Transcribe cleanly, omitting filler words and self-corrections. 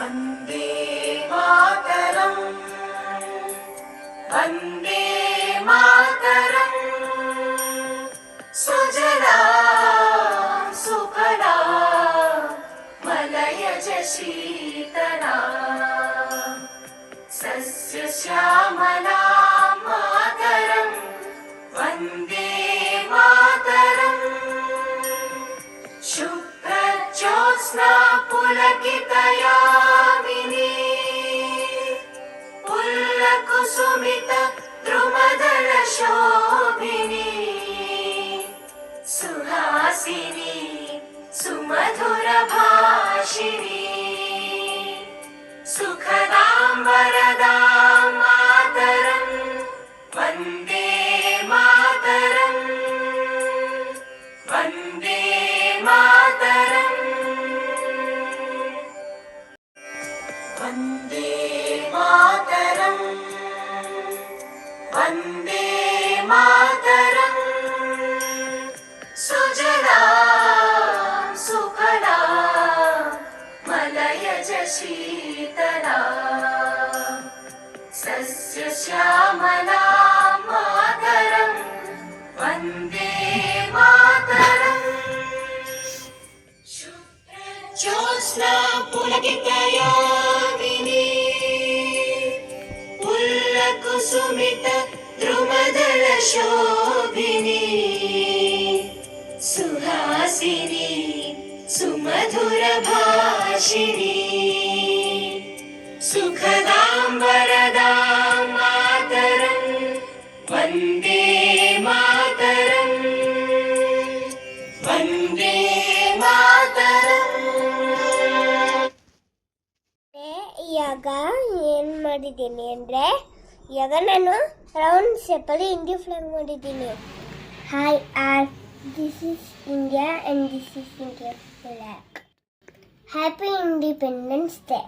ವಂದೇ ಮಾತರಂ, ವಂದೇ ಮಾತರಂ. ಸುಜಲಾಂ ಸುಫಲಾಂ ಮಲಯಜ ಶೀತಲಾಂ ಸಸ್ಯ ಶ್ಯಾಮಲಾಂ ಮಾತರಂ ವಂದೇ ಮಾತರಂ. ಶುಭ್ರಜ್ಯೋತ್ಸ್ನಾ ಪುಲಕಿತಯಾಮಿನೀ ಪುಲ್ಲಕುಸುಮಿತ ದ್ರುಮದಳ ಶೋಭಿನೀ ಸುಹಾಸಿನಿ ಸುಮಧುರ ಭಾಷಿಣಿ ಸುಖದಾಂ ವರದಾಂ ಮಾತರಂ ವಂದೇ ಮಾತರಂ, ವಂದೇ ಮಾತರಂ. ವಂದೇ ಮಾತರಂ, ವಂದೇ ಮಾತರಂ. ಸುಜಲಾಂ ಸುಫಲಾಂ ಮಲಯಜ ಶೀತಲಾಂ ಸಸ್ಯ ಶ್ಯಾಮಲಾಂ ಮಾತರಂ ವಂದೇ ಮಾತರಂ. ಶುಭ್ರಜ್ಯೋತ್ಸ್ನಾ ಪುಲಕಿತಯಾಮಿನೀ ಪುಲ್ಲಕುಸುಮಿತ ದ್ರುಮದಳ ಶೋಭಿನೀ ಸುಹಾಸಿನಿ ಸುಮಧುರ ಭಾಷಿಣಿ ಸುಖದಾಂ ವರದಾಂ ಮಾತರಂ ವಂದೇ ಮಾತರಂ, ವಂದೇ ಮಾತರಂ. ಇವಾಗ ಏನು ಮಾಡಿದ್ದೀನಿ ಅಂದರೆ ಇವಾಗ ನಾನು ರೌಂಡ್ ಶೇಪಲ್ಲಿ ಇಂಡಿಯಾ ಫ್ಲಾಗ್ ಮಾಡಿದ್ದೀನಿ. Hi are, this is India and this is India flag. Happy independence day.